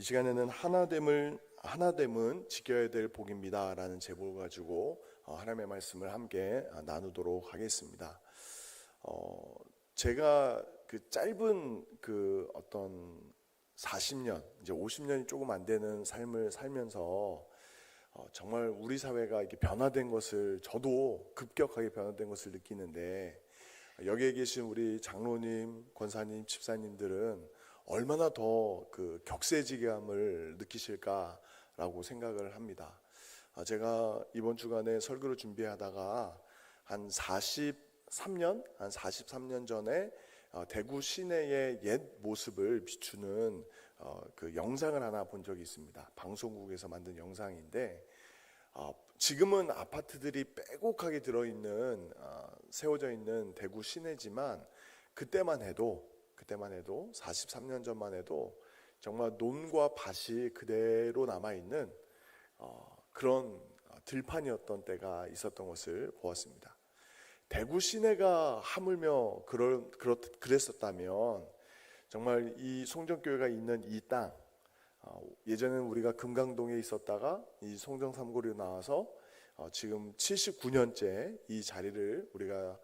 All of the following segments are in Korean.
시간에는 하나됨은 지켜야 될 복입니다라는 제목을 가지고 하나님의 말씀을 함께 나누도록 하겠습니다. 제가 그 짧은 그 어떤 40년, 이제 50년이 조금 안 되는 삶을 살면서 정말 우리 사회가 이렇게 변화된 것을, 저도 급격하게 변화된 것을 느끼는데, 여기에 계신 우리 장로님, 권사님, 집사님들은 얼마나 더 그 격세지감을 느끼실까라고 생각을 합니다. 제가 이번 주간에 설교를 준비하다가 한 43년 전에 대구 시내의 옛 모습을 비추는 그 영상을 하나 본 적이 있습니다. 방송국에서 만든 영상인데, 지금은 아파트들이 빼곡하게 들어있는 세워져 있는 대구 시내지만 그때만 해도 43년 전만 해도 정말 논과 밭이 그대로 남아있는 그런 들판이었던 때가 있었던 것을 보았습니다. 대구 시내가 하물며 그랬었다면 정말 이 송정교회가 있는 이 땅, 예전에는 우리가 금강동에 있었다가 이 송정 삼거리로 나와서 지금 79년째 이 자리를 우리가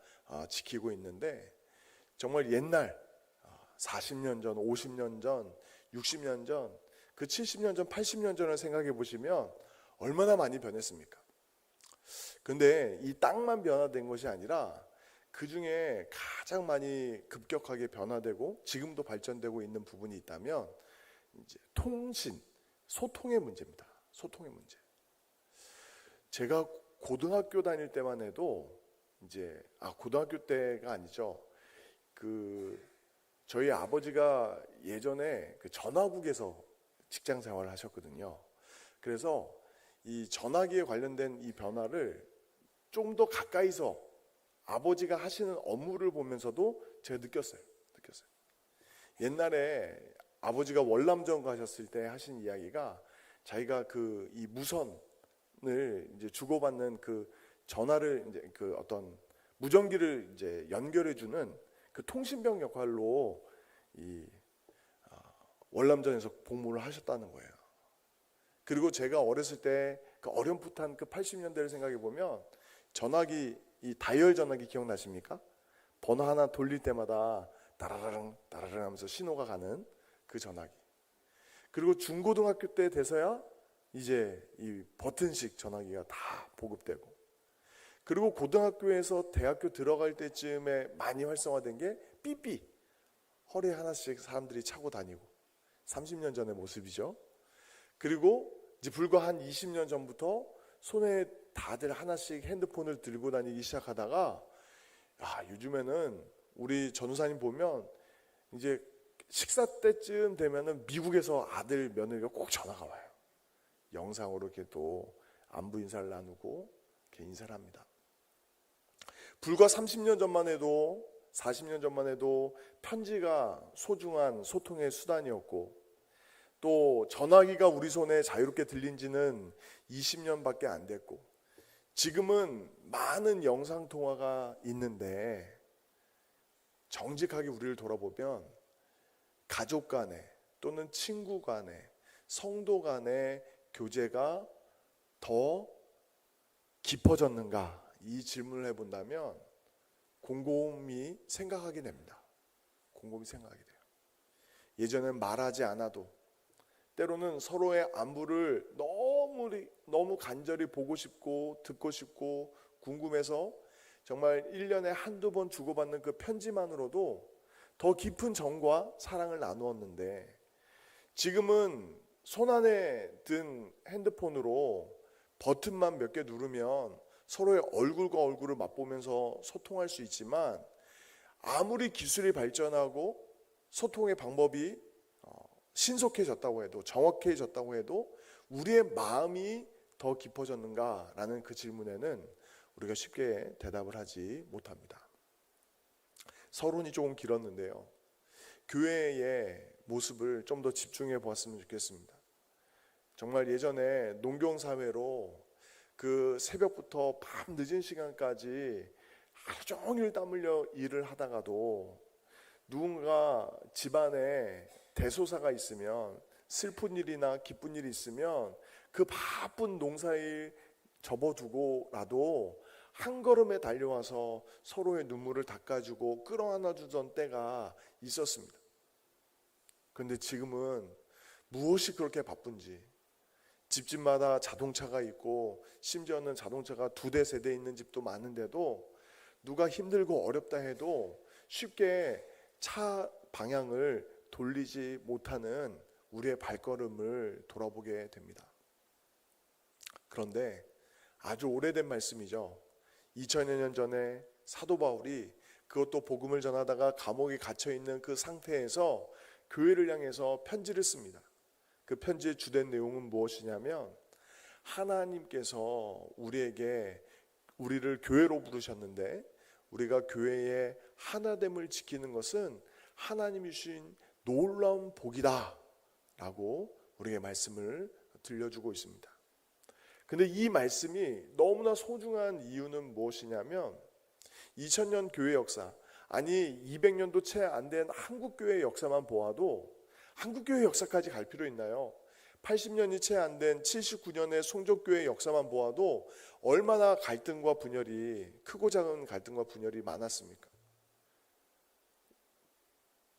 지키고 있는데, 정말 옛날 40년 전, 50년 전, 60년 전, 그 70년 전, 80년 전을 생각해 보시면 얼마나 많이 변했습니까? 근데 이 땅만 변화된 것이 아니라 그 중에 가장 많이 급격하게 변화되고 지금도 발전되고 있는 부분이 있다면 이제 소통의 문제입니다. 소통의 문제. 제가 고등학교 다닐 때만 해도 고등학교 때가 아니죠. 저희 아버지가 예전에 그 전화국에서 직장 생활을 하셨거든요. 그래서 이 전화기에 관련된 이 변화를 좀 더 가까이서 아버지가 하시는 업무를 보면서도 제가 느꼈어요. 옛날에 아버지가 월남전 가셨을 때 하신 이야기가, 자기가 이 무선을 이제 주고받는 그 전화를 이제 그 어떤 무전기를 이제 연결해주는 그 통신병 역할로 이 월남전에서 복무를 하셨다는 거예요. 그리고 제가 어렸을 때 그 어렴풋한 그 80년대를 생각해 보면 전화기, 이 다이얼 전화기 기억나십니까? 번호 하나 돌릴 때마다 따라라랑 따라라랑 하면서 신호가 가는 그 전화기. 그리고 중고등학교 때 돼서야 이제 이 버튼식 전화기가 다 보급되고, 그리고 고등학교에서 대학교 들어갈 때쯤에 많이 활성화된 게 삐삐, 허리에 하나씩 사람들이 차고 다니고, 30년 전의 모습이죠. 그리고 이제 불과 한 20년 전부터 손에 다들 하나씩 핸드폰을 들고 다니기 시작하다가, 요즘에는 우리 전우사님 보면 이제 식사 때쯤 되면은 미국에서 아들 며느리가 꼭 전화가 와요. 영상으로 이렇게 또 안부 인사를 나누고 이렇게 인사를 합니다. 불과 30년 전만 해도, 40년 전만 해도 편지가 소중한 소통의 수단이었고, 또 전화기가 우리 손에 자유롭게 들린 지는 20년밖에 안 됐고, 지금은 많은 영상통화가 있는데, 정직하게 우리를 돌아보면 가족 간에 또는 친구 간에, 성도 간의 교제가 더 깊어졌는가, 이 질문을 해본다면 곰곰이 생각하게 됩니다. 예전엔 말하지 않아도 때로는 서로의 안부를 너무 간절히 보고 싶고 듣고 싶고 궁금해서 정말 1년에 한두 번 주고받는 그 편지만으로도 더 깊은 정과 사랑을 나누었는데, 지금은 손안에 든 핸드폰으로 버튼만 몇 개 누르면 서로의 얼굴과 얼굴을 맛보면서 소통할 수 있지만, 아무리 기술이 발전하고 소통의 방법이 신속해졌다고 해도, 정확해졌다고 해도 우리의 마음이 더 깊어졌는가라는 그 질문에는 우리가 쉽게 대답을 하지 못합니다. 서론이 조금 길었는데요, 교회의 모습을 좀 더 집중해 보았으면 좋겠습니다. 정말 예전에 농경사회로 그 새벽부터 밤 늦은 시간까지 하루 종일 땀 흘려 일을 하다가도 누군가 집안에 대소사가 있으면 슬픈 일이나 기쁜 일이 있으면 그 바쁜 농사일 접어두고라도 한 걸음에 달려와서 서로의 눈물을 닦아주고 끌어안아주던 때가 있었습니다. 그런데 지금은 무엇이 그렇게 바쁜지, 집집마다 자동차가 있고 심지어는 자동차가 2대 3대 있는 집도 많은데도 누가 힘들고 어렵다 해도 쉽게 차 방향을 돌리지 못하는 우리의 발걸음을 돌아보게 됩니다. 그런데 아주 오래된 말씀이죠. 2000여 년 전에 사도 바울이, 그것도 복음을 전하다가 감옥에 갇혀있는 그 상태에서 교회를 향해서 편지를 씁니다. 그 편지의 주된 내용은 무엇이냐면, 하나님께서 우리를 교회로 부르셨는데 우리가 교회의 하나됨을 지키는 것은 하나님이 주신 놀라운 복이다 라고 우리에게 말씀을 들려주고 있습니다. 근데 이 말씀이 너무나 소중한 이유는 무엇이냐면, 2000년 교회 역사, 아니 200년도 채 안 된 한국교회 역사만 보아도, 한국교회 역사까지 갈 필요 있나요? 80년이 채 안 된 79년의 송적교회 역사만 보아도 얼마나 갈등과 분열이, 크고 작은 갈등과 분열이 많았습니까?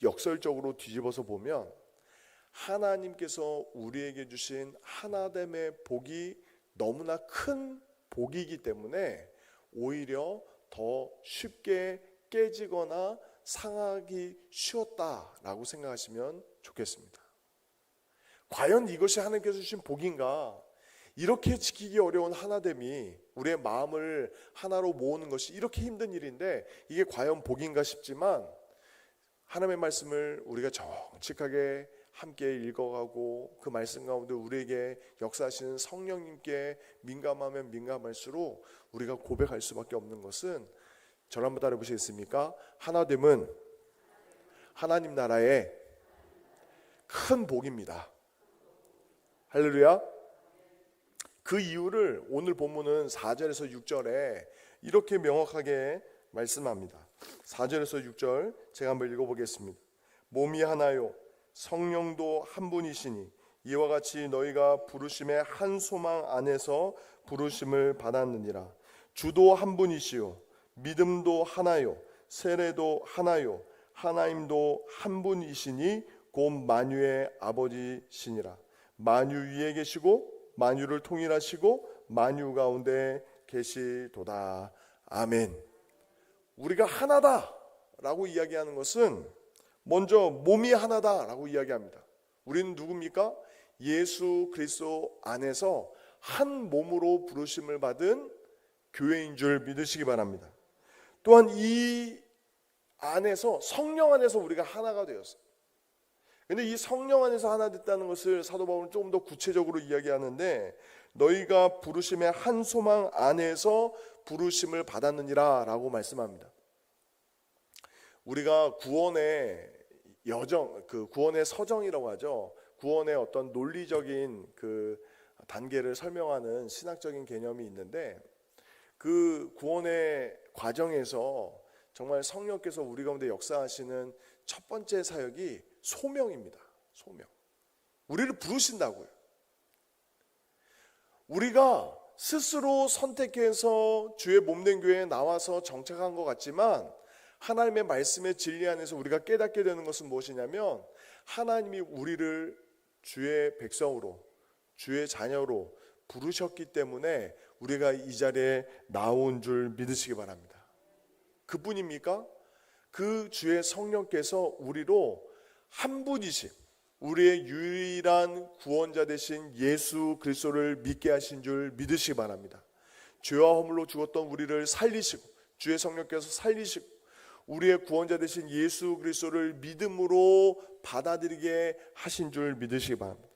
역설적으로 뒤집어서 보면 하나님께서 우리에게 주신 하나됨의 복이 너무나 큰 복이기 때문에 오히려 더 쉽게 깨지거나 상하기 쉬웠다라고 생각하시면 좋겠습니다. 과연 이것이 하나님께서 주신 복인가? 이렇게 지키기 어려운 하나됨이, 우리의 마음을 하나로 모으는 것이 이렇게 힘든 일인데 이게 과연 복인가 싶지만, 하나님의 말씀을 우리가 정직하게 함께 읽어가고 그 말씀 가운데 우리에게 역사하시는 성령님께 민감하면 민감할수록 우리가 고백할 수밖에 없는 것은, 저를 한번 따라 보시겠습니까? 하나됨은 하나님 나라의 큰 복입니다. 할렐루야. 그 이유를 오늘 본문은 4절에서 6절에 이렇게 명확하게 말씀합니다. 4절에서 6절 제가 한번 읽어보겠습니다. 몸이 하나요 성령도 한 분이시니 이와 같이 너희가 부르심의 한 소망 안에서 부르심을 받았느니라. 주도 한 분이시요 믿음도 하나요 세례도 하나요 하나님도 한 분이시니 곧 만유의 아버지시니라. 만유 위에 계시고 만유를 통일하시고 만유 가운데 계시도다. 아멘. 우리가 하나다라고 이야기하는 것은 먼저 몸이 하나다라고 이야기합니다. 우리는 누굽니까? 예수 그리스도 안에서 한 몸으로 부르심을 받은 교회인 줄 믿으시기 바랍니다. 또한 이 안에서, 성령 안에서 우리가 하나가 되었어요. 근데 이 성령 안에서 하나 됐다는 것을 사도 바울은 조금 더 구체적으로 이야기하는데, 너희가 부르심의 한 소망 안에서 부르심을 받았느니라 라고 말씀합니다. 우리가 구원의 여정, 그 구원의 서정이라고 하죠. 구원의 어떤 논리적인 그 단계를 설명하는 신학적인 개념이 있는데, 그 구원의 과정에서 정말 성령께서 우리 가운데 역사하시는 첫 번째 사역이 소명입니다. 소명. 우리를 부르신다고요. 우리가 스스로 선택해서 주의 몸된 교회에 나와서 정착한 것 같지만, 하나님의 말씀의 진리 안에서 우리가 깨닫게 되는 것은 무엇이냐면, 하나님이 우리를 주의 백성으로, 주의 자녀로 부르셨기 때문에 우리가 이 자리에 나온 줄 믿으시기 바랍니다. 그뿐입니까? 그 주의 성령께서 우리로 한 분이신, 우리의 유일한 구원자 되신 예수 그리스도를 믿게 하신 줄 믿으시기 바랍니다. 죄와 허물로 죽었던 우리를 살리시고, 주의 성령께서 살리시고, 우리의 구원자 되신 예수 그리스도를 믿음으로 받아들이게 하신 줄 믿으시기 바랍니다.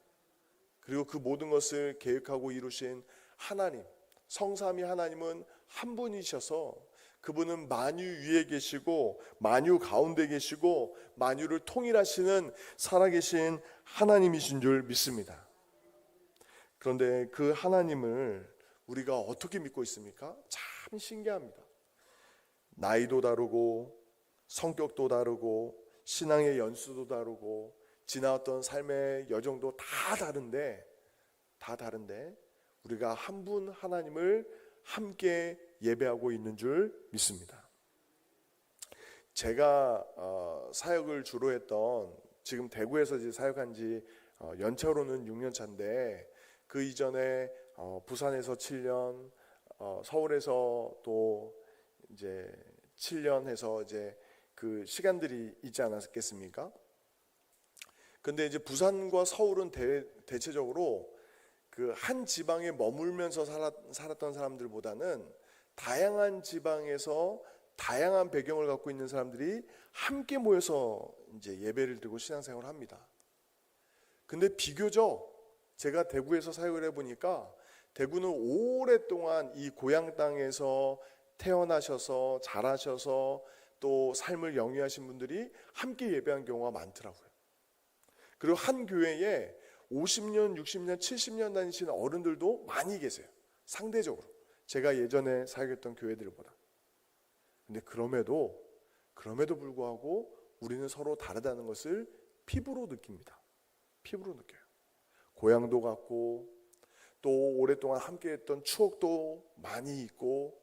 그리고 그 모든 것을 계획하고 이루신 하나님, 성삼위 하나님은 한 분이셔서 그분은 만유 위에 계시고 만유 가운데 계시고 만유를 통일하시는 살아계신 하나님이신 줄 믿습니다. 그런데 그 하나님을 우리가 어떻게 믿고 있습니까? 참 신기합니다. 나이도 다르고 성격도 다르고 신앙의 연수도 다르고 지나왔던 삶의 여정도 다 다른데 우리가 한 분 하나님을 함께 예배하고 있는 줄 믿습니다. 제가 사역을 주로 했던, 지금 대구에서 이제 사역한 지 연차로는 6년 차인데, 그 이전에 부산에서 7년, 서울에서 또 이제 7년 해서 이제 그 시간들이 있지 않았겠습니까? 근데 이제 부산과 서울은 대체적으로 그 한 지방에 머물면서 살았던 사람들보다는 다양한 지방에서 다양한 배경을 갖고 있는 사람들이 함께 모여서 이제 예배를 드리고 신앙생활을 합니다. 근데 비교적 제가 대구에서 사역을 해보니까, 대구는 오랫동안 이 고향 땅에서 태어나셔서 자라셔서 또 삶을 영위하신 분들이 함께 예배한 경우가 많더라고요. 그리고 한 교회에 50년, 60년, 70년 다니시는 어른들도 많이 계세요. 상대적으로 제가 예전에 사역했던 교회들보다. 근데 그럼에도 불구하고 우리는 서로 다르다는 것을 피부로 느낍니다. 피부로 느껴요. 고향도 같고, 또 오랫동안 함께했던 추억도 많이 있고,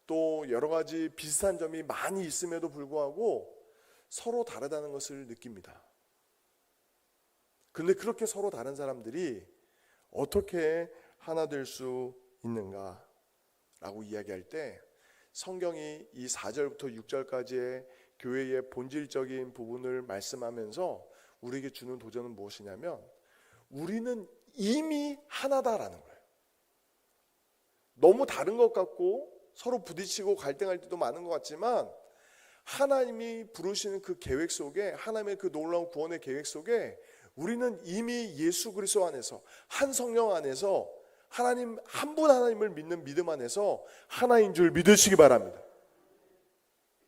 또 여러 가지 비슷한 점이 많이 있음에도 불구하고 서로 다르다는 것을 느낍니다. 그런데 그렇게 서로 다른 사람들이 어떻게 하나 될 수 있는가 라고 이야기할 때, 성경이 이 4절부터 6절까지의 교회의 본질적인 부분을 말씀하면서 우리에게 주는 도전은 무엇이냐면, 우리는 이미 하나다라는 거예요. 너무 다른 것 같고 서로 부딪히고 갈등할 때도 많은 것 같지만, 하나님이 부르시는 그 계획 속에, 하나님의 그 놀라운 구원의 계획 속에 우리는 이미 예수 그리스도 안에서, 한 성령 안에서, 하나님 한 분 하나님을 믿는 믿음 안에서 하나인 줄 믿으시기 바랍니다.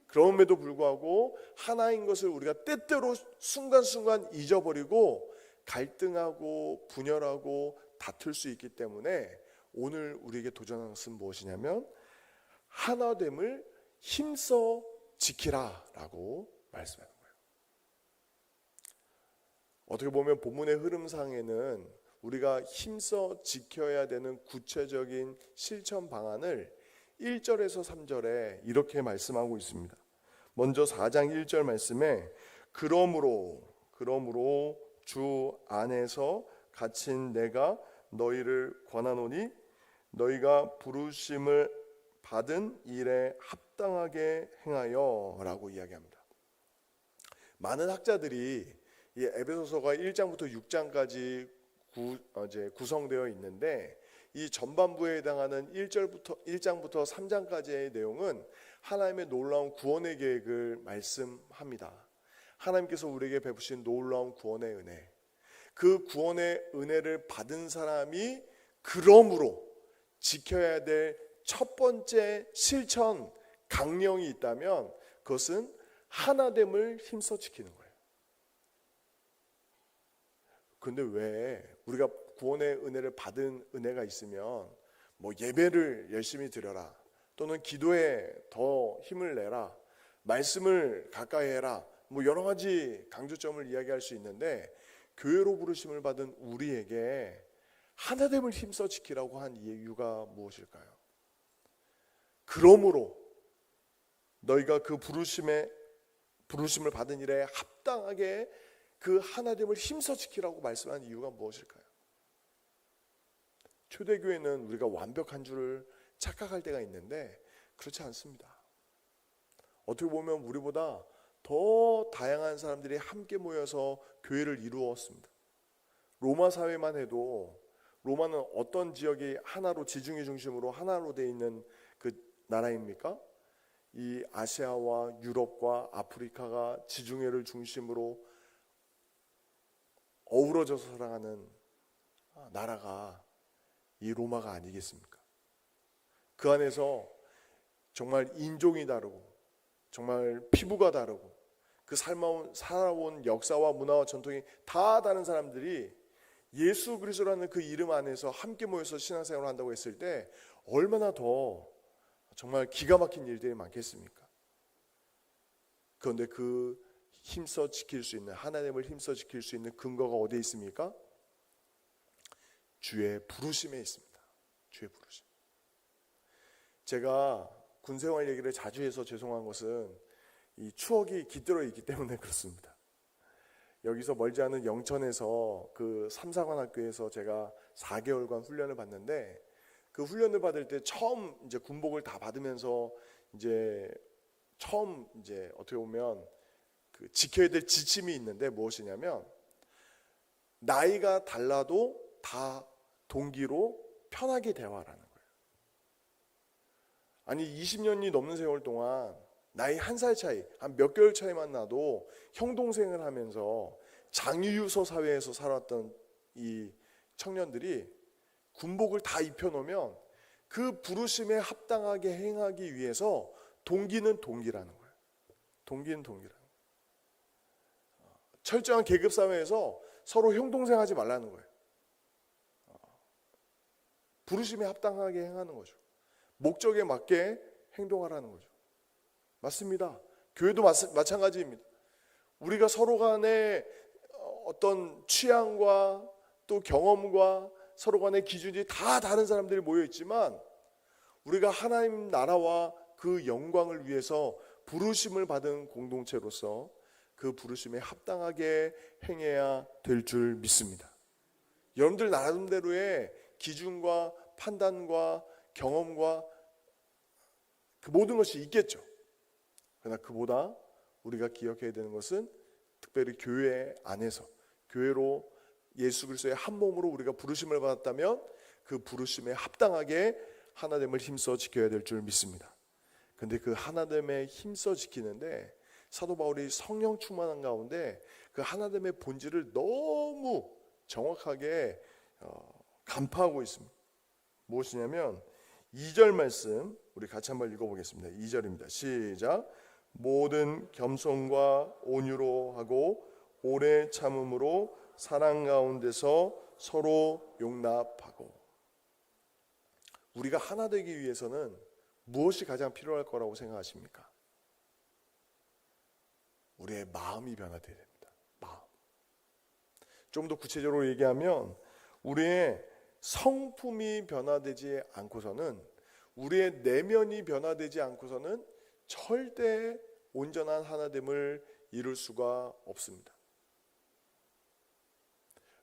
그럼에도 불구하고 하나인 것을 우리가 때때로 순간순간 잊어버리고 갈등하고 분열하고 다툴 수 있기 때문에, 오늘 우리에게 도전하는 것은 무엇이냐면, 하나됨을 힘써 지키라 라고 말씀하는 거예요. 어떻게 보면 본문의 흐름상에는 우리가 힘써 지켜야 되는 구체적인 실천 방안을 1절에서 3절에 이렇게 말씀하고 있습니다. 먼저 4장 1절 말씀에, 그러므로 주 안에서 갇힌 내가 너희를 권하노니 너희가 부르심을 받은 일에 합당하게 행하여 라고 이야기합니다. 많은 학자들이 이 에베소서가 1장부터 6장까지 구성되어 있는데, 이 전반부에 해당하는 1장부터 3장까지의 내용은 하나님의 놀라운 구원의 계획을 말씀합니다. 하나님께서 우리에게 베푸신 놀라운 구원의 은혜, 그 구원의 은혜를 받은 사람이 그러므로 지켜야 될 첫 번째 실천 강령이 있다면, 그것은 하나됨을 힘써 지키는 거예요. 그런데 왜 우리가 구원의 은혜를 받은 은혜가 있으면 뭐 예배를 열심히 드려라, 또는 기도에 더 힘을 내라, 말씀을 가까이 해라, 뭐 여러 가지 강조점을 이야기할 수 있는데, 교회로 부르심을 받은 우리에게 하나됨을 힘써 지키라고 한 이유가 무엇일까요? 그러므로 너희가 그 부르심을 받은 일에 합당하게 그 하나됨을 힘써 지키라고 말씀한 이유가 무엇일까요? 초대교회는 우리가 완벽한 줄을 착각할 때가 있는데 그렇지 않습니다. 어떻게 보면 우리보다 더 다양한 사람들이 함께 모여서 교회를 이루었습니다. 로마 사회만 해도, 로마는 어떤 지역이 하나로, 지중해 중심으로 하나로 되어 있는 그 나라입니까? 이 아시아와 유럽과 아프리카가 지중해를 중심으로 어우러져서 살아가는 나라가 이 로마가 아니겠습니까? 그 안에서 정말 인종이 다르고, 정말 피부가 다르고, 그 살아온 역사와 문화와 전통이 다 다른 사람들이 예수 그리스도라는 그 이름 안에서 함께 모여서 신앙생활을 한다고 했을 때 얼마나 더 정말 기가 막힌 일들이 많겠습니까? 그런데 그 힘써 지킬 수 있는, 하나님을 힘써 지킬 수 있는 근거가 어디에 있습니까? 주의 부르심에 있습니다. 주의 부르심. 제가 군생활 얘기를 자주 해서 죄송한 것은 이 추억이 깃들어 있기 때문에 그렇습니다. 여기서 멀지 않은 영천에서 그 삼사관학교에서 제가 4개월간 훈련을 받는데, 그 훈련을 받을 때 처음 이제 군복을 다 받으면서 이제 처음 이제 어떻게 보면 그 지켜야 될 지침이 있는데, 무엇이냐면 나이가 달라도 다 동기로 편하게 대화하라는 거예요. 아니 20년이 넘는 세월 동안 나이 1살 차이, 한 몇 개월 차이만 나도 형 동생을 하면서 장유유서 사회에서 살았던 이 청년들이 군복을 다 입혀놓으면 그 부르심에 합당하게 행하기 위해서 동기는 동기라는 거예요. 동기는 동기라는 거예요. 철저한 계급 사회에서 서로 형 동생 하지 말라는 거예요. 부르심에 합당하게 행하는 거죠. 목적에 맞게 행동하라는 거죠. 맞습니다. 교회도 마찬가지입니다. 우리가 서로 간에 어떤 취향과 또 경험과 서로 간의 기준이 다 다른 사람들이 모여 있지만, 우리가 하나님 나라와 그 영광을 위해서 부르심을 받은 공동체로서 그 부르심에 합당하게 행해야 될 줄 믿습니다. 여러분들 나름대로의 기준과 판단과 경험과 그 모든 것이 있겠죠. 그러나 그보다 우리가 기억해야 되는 것은 특별히 교회 안에서, 교회로 예수 그리스도의 한 몸으로 우리가 부르심을 받았다면 그 부르심에 합당하게 하나됨을 힘써 지켜야 될 줄 믿습니다. 근데 그 하나됨에 힘써 지키는데 사도 바울이 성령 충만한 가운데 그 하나됨의 본질을 너무 정확하게 간파하고 있습니다. 무엇이냐면 2절 말씀 우리 같이 한번 읽어보겠습니다. 2절입니다. 시작. 모든 겸손과 온유로 하고 오래 참음으로 사랑 가운데서 서로 용납하고. 우리가 하나 되기 위해서는 무엇이 가장 필요할 거라고 생각하십니까? 우리의 마음이 변화되어야 됩니다. 마음. 좀 더 구체적으로 얘기하면 우리의 성품이 변화되지 않고서는, 우리의 내면이 변화되지 않고서는 절대 온전한 하나됨을 이룰 수가 없습니다.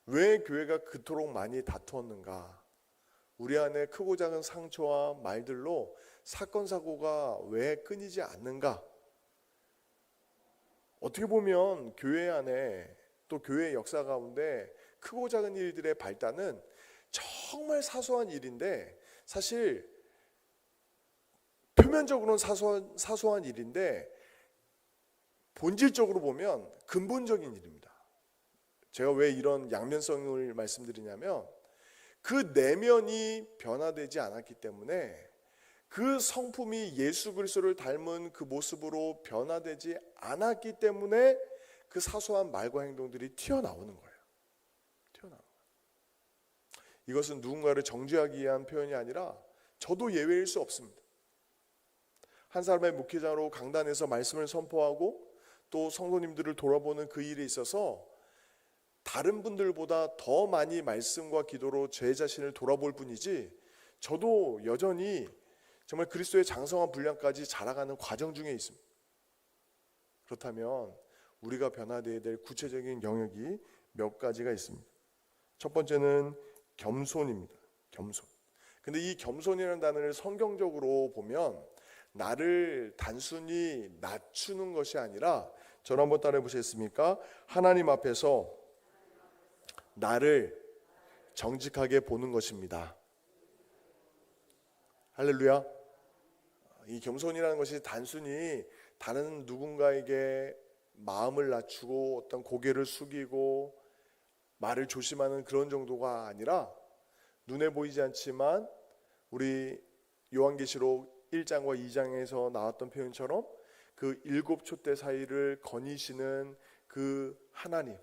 왜 교회가 그토록 많이 다투었는가? 우리 안에 크고 작은 상처와 말들로 사건 사고가 왜 끊이지 않는가? 어떻게 보면 교회 안에 또 교회 역사 가운데 크고 작은 일들의 발단은 정말 사소한 일인데, 사실 표면적으로는 사소한 일인데 본질적으로 보면 근본적인 일입니다. 제가 왜 이런 양면성을 말씀드리냐면, 그 내면이 변화되지 않았기 때문에, 그 성품이 예수 그리스도를 닮은 그 모습으로 변화되지 않았기 때문에 그 사소한 말과 행동들이 튀어나오는 거예요. 이것은 누군가를 정죄하기 위한 표현이 아니라 저도 예외일 수 없습니다. 한 사람의 목회자로 강단에서 말씀을 선포하고 또 성도님들을 돌아보는 그 일에 있어서 다른 분들보다 더 많이 말씀과 기도로 제 자신을 돌아볼 뿐이지, 저도 여전히 정말 그리스도의 장성한 분량까지 자라가는 과정 중에 있습니다. 그렇다면 우리가 변화되어야 될 구체적인 영역이 몇 가지가 있습니다. 첫 번째는 겸손입니다. 겸손. 근데 이 겸손이라는 단어를 성경적으로 보면 나를 단순히 낮추는 것이 아니라, 저를 한번 따라해 보시겠습니까? 하나님 앞에서 나를 정직하게 보는 것입니다. 할렐루야. 이 겸손이라는 것이 단순히 다른 누군가에게 마음을 낮추고 어떤 고개를 숙이고 말을 조심하는 그런 정도가 아니라, 눈에 보이지 않지만 우리 요한계시록 1장과 2장에서 나왔던 표현처럼 그 7촛대 사이를 거니시는 그 하나님,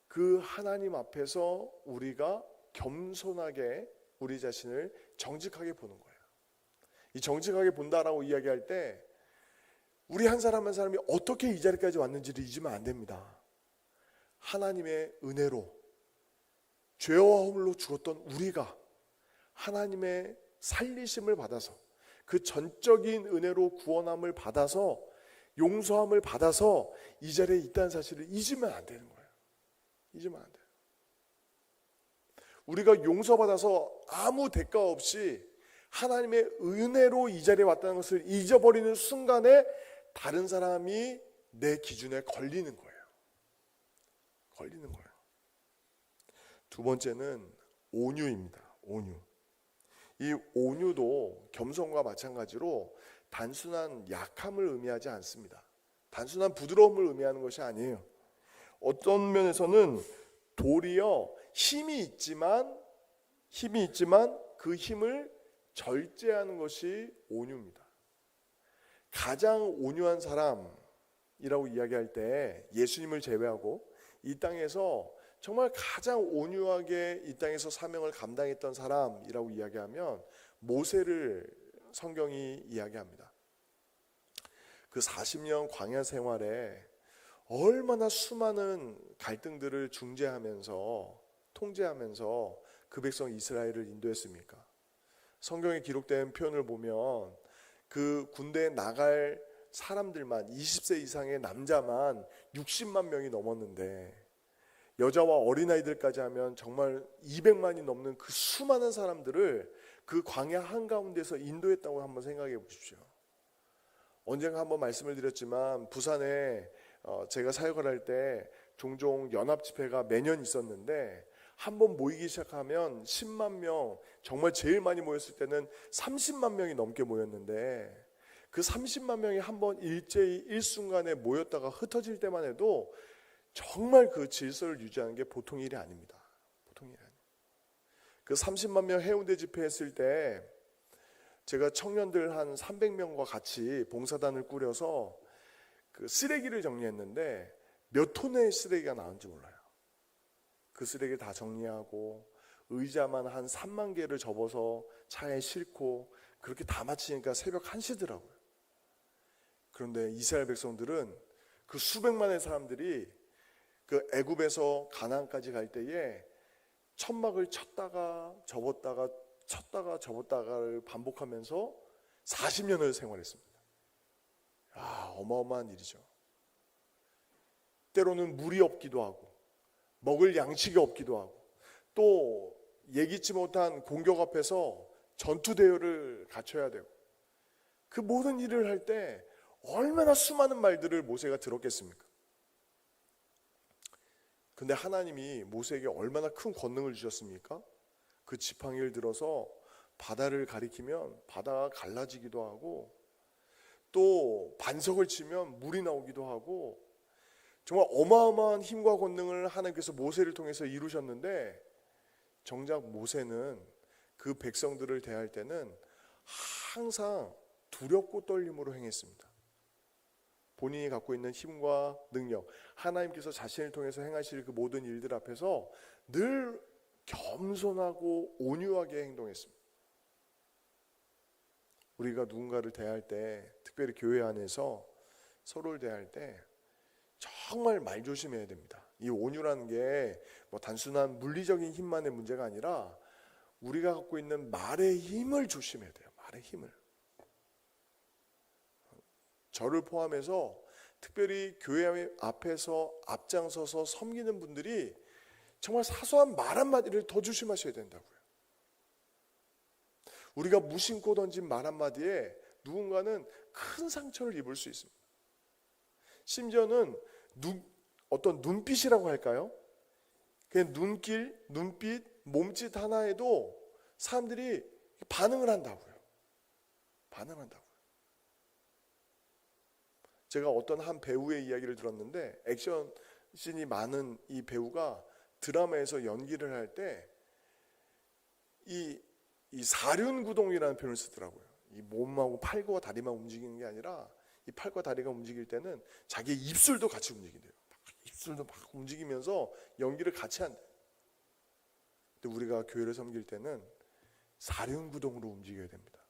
그 하나님 앞에서 우리가 겸손하게 우리 자신을 정직하게 보는 거예요. 이 정직하게 본다라고 이야기할 때 우리 한 사람 한 사람이 어떻게 이 자리까지 왔는지를 잊으면 안 됩니다. 하나님의 은혜로 죄와 허물로 죽었던 우리가 하나님의 살리심을 받아서 그 전적인 은혜로 구원함을 받아서 용서함을 받아서 이 자리에 있다는 사실을 잊으면 안 되는 거예요. 잊으면 안 돼요. 우리가 용서받아서 아무 대가 없이 하나님의 은혜로 이 자리에 왔다는 것을 잊어버리는 순간에 다른 사람이 내 기준에 걸리는 거예요. 걸리는 거예요. 두 번째는 온유입니다. 온유. 이 온유도 겸손과 마찬가지로 단순한 약함을 의미하지 않습니다. 단순한 부드러움을 의미하는 것이 아니에요. 어떤 면에서는 도리어 힘이 있지만 그 힘을 절제하는 것이 온유입니다. 가장 온유한 사람이라고 이야기할 때 예수님을 제외하고 이 땅에서 정말 가장 온유하게 이 땅에서 사명을 감당했던 사람이라고 이야기하면 모세를 성경이 이야기합니다. 그 40년 광야 생활에 얼마나 수많은 갈등들을 중재하면서 통제하면서 그 백성 이스라엘을 인도했습니까? 성경에 기록된 표현을 보면 그 군대에 나갈 사람들만 20세 이상의 남자만 60만 명이 넘었는데 여자와 어린아이들까지 하면 정말 200만이 넘는 그 수많은 사람들을 그 광야 한가운데서 인도했다고 한번 생각해 보십시오. 언젠가 한번 말씀을 드렸지만 부산에 제가 사역을 할 때 종종 연합집회가 매년 있었는데 한번 모이기 시작하면 10만 명, 정말 제일 많이 모였을 때는 30만 명이 넘게 모였는데 그 30만 명이 한번 일제히 일순간에 모였다가 흩어질 때만 해도 정말 그 질서를 유지하는 게 보통 일이 아닙니다. 보통 일이 아니에요. 그 30만 명 해운대 집회했을 때 제가 청년들 한 300명과 같이 봉사단을 꾸려서 그 쓰레기를 정리했는데 몇 톤의 쓰레기가 나온지 몰라요. 그 쓰레기를 다 정리하고 의자만 한 3만 개를 접어서 차에 싣고 그렇게 다 마치니까 새벽 1시더라고요. 그런데 이스라엘 백성들은 그 수백만의 사람들이 그 애굽에서 가나안까지 갈 때에 천막을 쳤다가 접었다가 쳤다가 접었다가를 반복하면서 40년을 생활했습니다. 어마어마한 일이죠. 때로는 물이 없기도 하고 먹을 양식이 없기도 하고 또 예기치 못한 공격 앞에서 전투 대열을 갖춰야 되고 그 모든 일을 할 때 얼마나 수많은 말들을 모세가 들었겠습니까? 근데 하나님이 모세에게 얼마나 큰 권능을 주셨습니까? 그 지팡이를 들어서 바다를 가리키면 바다가 갈라지기도 하고 또 반석을 치면 물이 나오기도 하고 정말 어마어마한 힘과 권능을 하나님께서 모세를 통해서 이루셨는데 정작 모세는 그 백성들을 대할 때는 항상 두렵고 떨림으로 행했습니다. 본인이 갖고 있는 힘과 능력, 하나님께서 자신을 통해서 행하실 그 모든 일들 앞에서 늘 겸손하고 온유하게 행동했습니다. 우리가 누군가를 대할 때, 특별히 교회 안에서 서로를 대할 때 정말 말 조심해야 됩니다. 이 온유라는 게 뭐 단순한 물리적인 힘만의 문제가 아니라 우리가 갖고 있는 말의 힘을 조심해야 돼요. 말의 힘을. 저를 포함해서 특별히 교회 앞에서 앞장서서 섬기는 분들이 정말 사소한 말 한마디를 더 조심하셔야 된다고요. 우리가 무심코 던진 말 한마디에 누군가는 큰 상처를 입을 수 있습니다. 심지어는 어떤 눈빛이라고 할까요? 그냥 눈빛, 몸짓 하나에도 사람들이 반응을 한다고요. 반응한다고요. 제가 어떤 한 배우의 이야기를 들었는데 액션 씬이 많은 이 배우가 드라마에서 연기를 할 때 이 사륜구동이라는 표현을 쓰더라고요. 이 몸하고 팔과 다리만 움직이는 게 아니라 이 팔과 다리가 움직일 때는 자기의 입술도 같이 움직인대요. 입술도 막 움직이면서 연기를 같이 한대요. 근데 우리가 교회를 섬길 때는 사륜구동으로 움직여야 됩니다.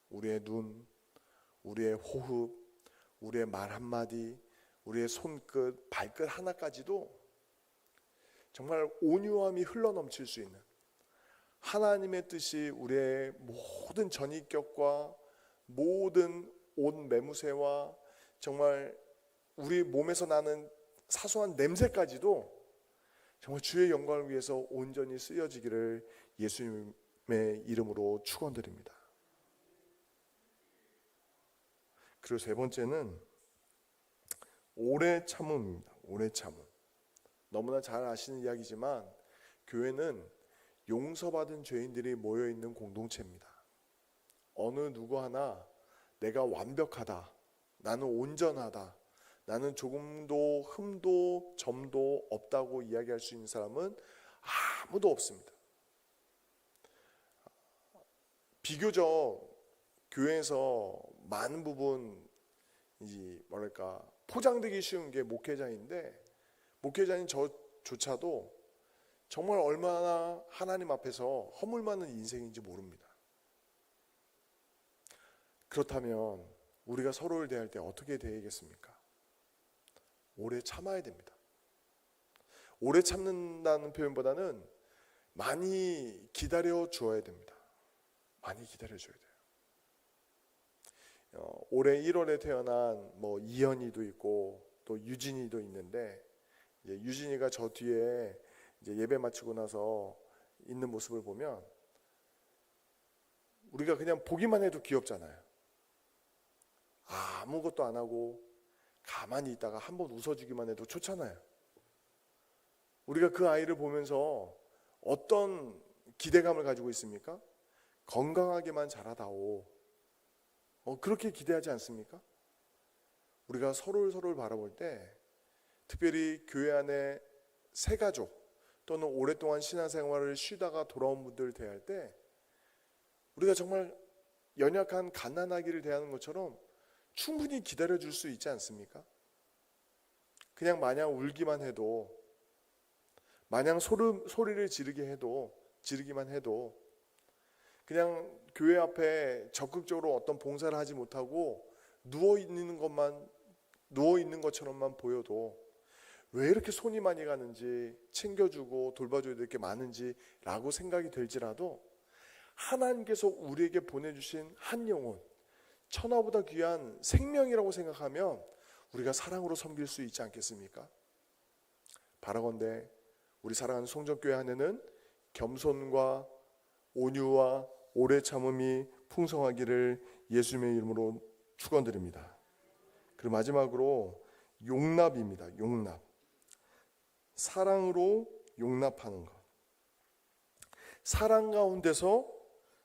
우리의 눈, 우리의 호흡, 우리의 말 한마디, 우리의 손끝, 발끝 하나까지도 정말 온유함이 흘러넘칠 수 있는 하나님의 뜻이 우리의 모든 전입격과 모든 옷 매무새와 정말 우리 몸에서 나는 사소한 냄새까지도 정말 주의 영광을 위해서 온전히 쓰여지기를 예수님의 이름으로 축원드립니다. 그리고 세 번째는 오래 참음입니다. 오래 참음. 너무나 잘 아시는 이야기지만 교회는 용서받은 죄인들이 모여있는 공동체입니다. 어느 누구 하나 내가 완벽하다, 나는 온전하다, 나는 조금도 흠도 점도 없다고 이야기할 수 있는 사람은 아무도 없습니다. 비교적 교회에서 많은 부분 포장되기 쉬운 게 목회자인데, 목회자인 저조차도 정말 얼마나 하나님 앞에서 허물 많은 인생인지 모릅니다. 그렇다면 우리가 서로를 대할 때 어떻게 대하겠습니까? 오래 참아야 됩니다. 오래 참는다는 표현보다는 많이 기다려 주어야 됩니다. 많이 기다려 줘야 돼요. 올해 1월에 태어난 이현이도 있고 또 유진이도 있는데, 유진이가 저 뒤에 예배 마치고 나서 있는 모습을 보면 우리가 그냥 보기만 해도 귀엽잖아요. 아무것도 안 하고 가만히 있다가 한번 웃어주기만 해도 좋잖아요. 우리가 그 아이를 보면서 어떤 기대감을 가지고 있습니까? 건강하게만 자라다오. 그렇게 기대하지 않습니까? 우리가 서로를 바라볼 때, 특별히 교회 안에 새 가족 또는 오랫동안 신앙생활을 쉬다가 돌아온 분들을 대할 때 우리가 정말 연약한 갓난아기를 대하는 것처럼 충분히 기다려줄 수 있지 않습니까? 그냥 마냥 울기만 해도, 마냥 소리를 지르기만 해도, 그냥 교회 앞에 적극적으로 어떤 봉사를 하지 못하고 누워 있는 것처럼만 보여도 왜 이렇게 손이 많이 가는지, 챙겨주고 돌봐줘야 될 게 많은지 라고 생각이 들지라도 하나님께서 우리에게 보내주신 한 영혼, 천하보다 귀한 생명이라고 생각하면 우리가 사랑으로 섬길 수 있지 않겠습니까? 바라건대 우리 사랑하는 송정교회 안에는 겸손과 온유와 오래 참음이 풍성하기를 예수님의 이름으로 축원드립니다. 그리고 마지막으로 용납입니다. 용납. 사랑으로 용납하는 것. 사랑 가운데서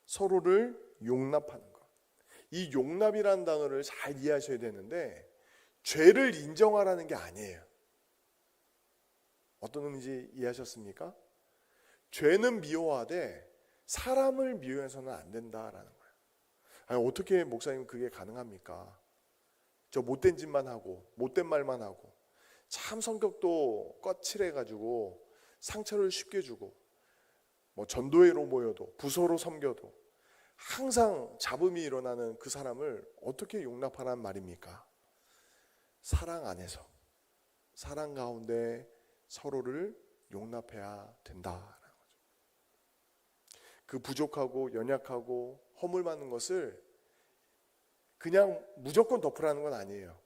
서로를 용납하는 것. 이 용납이라는 단어를 잘 이해하셔야 되는데, 죄를 인정하라는 게 아니에요. 어떤 의미인지 이해하셨습니까? 죄는 미워하되 사람을 미워해서는 안 된다라는 거예요. 아니, 어떻게 목사님 그게 가능합니까? 저 못된 짓만 하고 못된 말만 하고 참 성격도 거칠해가지고 상처를 쉽게 주고 전도회로 모여도 부서로 섬겨도 항상 잡음이 일어나는 그 사람을 어떻게 용납하라는 말입니까? 사랑 안에서, 사랑 가운데 서로를 용납해야 된다라는 거죠. 그 부족하고 연약하고 허물 많은 것을 그냥 무조건 덮으라는 건 아니에요.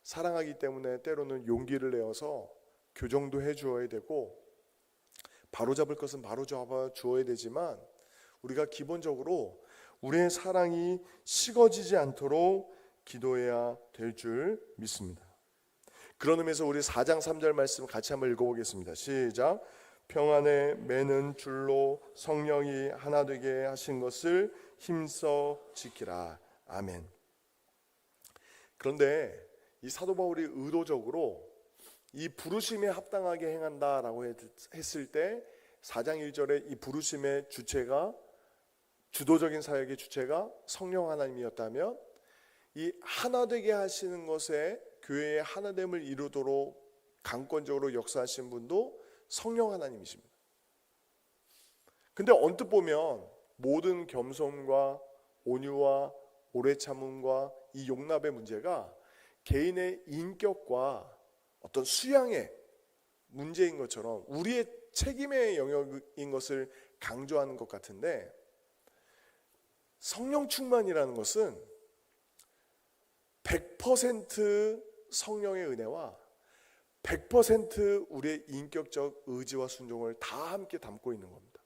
사랑하기 때문에 때로는 용기를 내어서 교정도 해주어야 되고, 바로잡을 것은 바로잡아 주어야 되지만, 우리가 기본적으로 우리의 사랑이 식어지지 않도록 기도해야 될 줄 믿습니다. 그런 의미에서 우리 4장 3절 말씀 같이 한번 읽어보겠습니다. 시작. 평안에 매는 줄로 성령이 하나 되게 하신 것을 힘써 지키라. 아멘. 그런데 이 사도 바울이 의도적으로 이 부르심에 합당하게 행한다라고 했을 때 4장 1절에 이 부르심의 주체가, 주도적인 사역의 주체가 성령 하나님이었다면, 이 하나 되게 하시는 것에 교회의 하나됨을 이루도록 강권적으로 역사하신 분도 성령 하나님이십니다. 근데 언뜻 보면 모든 겸손과 온유와 오래 참음과 이 용납의 문제가 개인의 인격과 어떤 수양의 문제인 것처럼 우리의 책임의 영역인 것을 강조하는 것 같은데, 성령 충만이라는 것은 100% 성령의 은혜와 100% 우리의 인격적 의지와 순종을 다 함께 담고 있는 겁니다.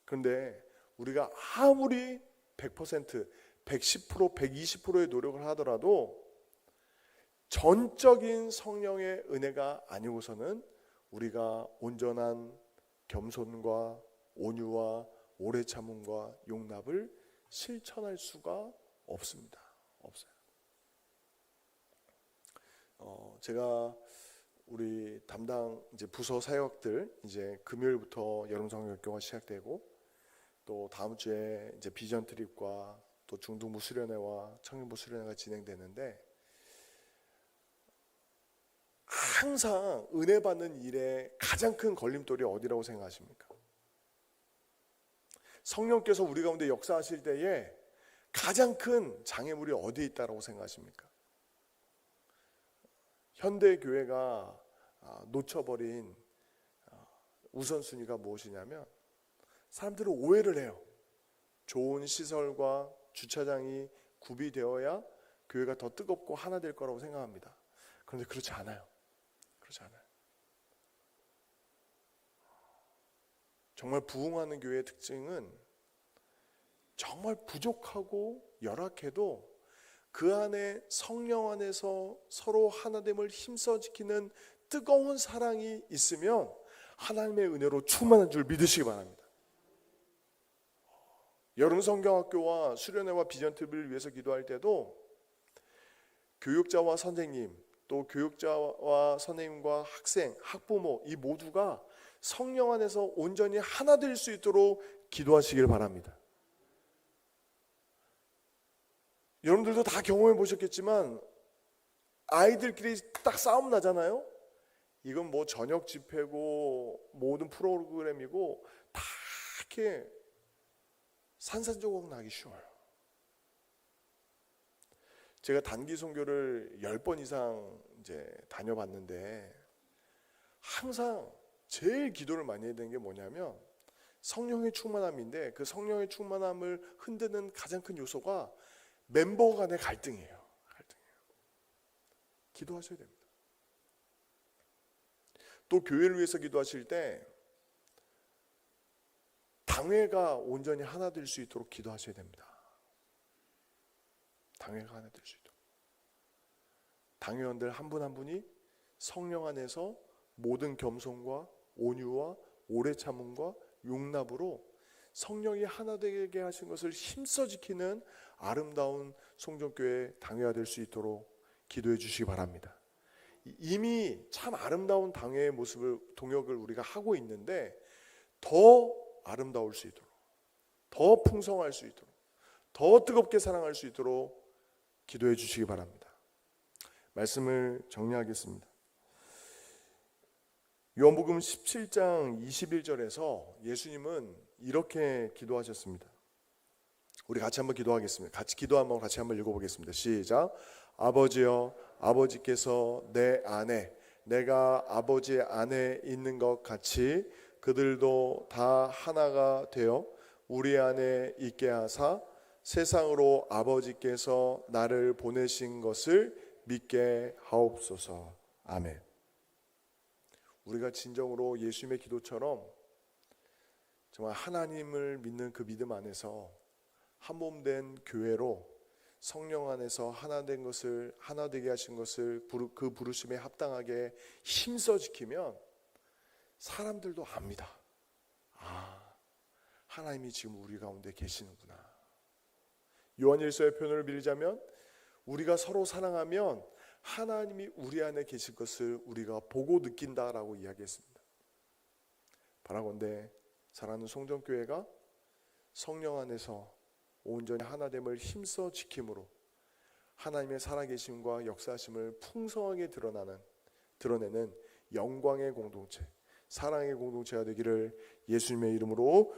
그런데 우리가 아무리 100%, 110%, 120%의 노력을 하더라도 전적인 성령의 은혜가 아니고서는 우리가 온전한 겸손과 온유와 오래 참음과 용납을 실천할 수가 없습니다. 없어요. 제가 우리 담당 이제 부서 사역들 이제 금요일부터 여름 성경학교가 시작되고, 또 다음 주에 이제 비전 트립과 또 중등부 수련회와 청년부 수련회가 진행되는데, 항상 은혜 받는 일에 가장 큰 걸림돌이 어디라고 생각하십니까? 성령께서 우리 가운데 역사하실 때에 가장 큰 장애물이 어디에 있다고 생각하십니까? 현대 교회가 놓쳐버린 우선순위가 무엇이냐면, 사람들은 오해를 해요. 좋은 시설과 주차장이 구비되어야 교회가 더 뜨겁고 하나 될 거라고 생각합니다. 그런데 그렇지 않아요. 그렇지 않아요. 정말 부흥하는 교회의 특징은 정말 부족하고 열악해도 그 안에 성령 안에서 서로 하나됨을 힘써 지키는 뜨거운 사랑이 있으면 하나님의 은혜로 충만한 줄 믿으시기 바랍니다. 여름 성경학교와 수련회와 비전 TV를 위해서 기도할 때도 교육자와 선생님, 또 교육자와 선생님과 학생, 학부모 이 모두가 성령 안에서 온전히 하나 될 수 있도록 기도하시길 바랍니다. 여러분들도 다 경험해 보셨겠지만 아이들끼리 딱 싸움 나잖아요. 이건 뭐 저녁 집회고 모든 프로그램이고 다 이렇게 산산조각 나기 쉬워요. 제가 단기 선교를 10번 이상 이제 다녀봤는데 항상 제일 기도를 많이 해야 되는 게 뭐냐면 성령의 충만함인데, 그 성령의 충만함을 흔드는 가장 큰 요소가 멤버 간의 갈등이에요. 기도하셔야 됩니다. 또 교회를 위해서 기도하실 때 당회가 온전히 하나 될 수 있도록 기도하셔야 됩니다. 당회가 하나 될 수 있도록. 당회원들 한 분 한 분이 성령 안에서 모든 겸손과 온유와 오래 참음과 용납으로 성령이 하나 되게 하신 것을 힘써 지키는 아름다운 송정교회 당회가 될 수 있도록 기도해 주시기 바랍니다. 이미 참 아름다운 당회의 모습을 동역을 우리가 하고 있는데 더 아름다울 수 있도록, 더 풍성할 수 있도록, 더 뜨겁게 사랑할 수 있도록 기도해 주시기 바랍니다. 말씀을 정리하겠습니다. 요한복음 17장 21절에서 예수님은 이렇게 기도하셨습니다. 우리 같이 한번 기도하겠습니다. 같이 기도 한번 같이 한번 읽어보겠습니다. 시작. 아버지여, 아버지께서 내 안에, 내가 아버지 안에 있는 것 같이 그들도 다 하나가 되어 우리 안에 있게 하사 세상으로 아버지께서 나를 보내신 것을 믿게 하옵소서. 아멘. 우리가 진정으로 예수님의 기도처럼 정말 하나님을 믿는 그 믿음 안에서 한 몸 된 교회로 성령 안에서 하나 된 것을, 하나 되게 하신 것을 그 부르심에 합당하게 힘써 지키면 사람들도 압니다. 아, 하나님이 지금 우리 가운데 계시는구나. 요한일서의 표현을 빌리자면 우리가 서로 사랑하면 하나님이 우리 안에 계실 것을 우리가 보고 느낀다라고 이야기했습니다. 바라건대 사랑하는 송정교회가 성령 안에서 온전히 하나됨을 힘써 지킴으로 하나님의 살아계심과 역사하심을 풍성하게 드러내는 영광의 공동체, 사랑의 공동체가 되기를 예수님의 이름으로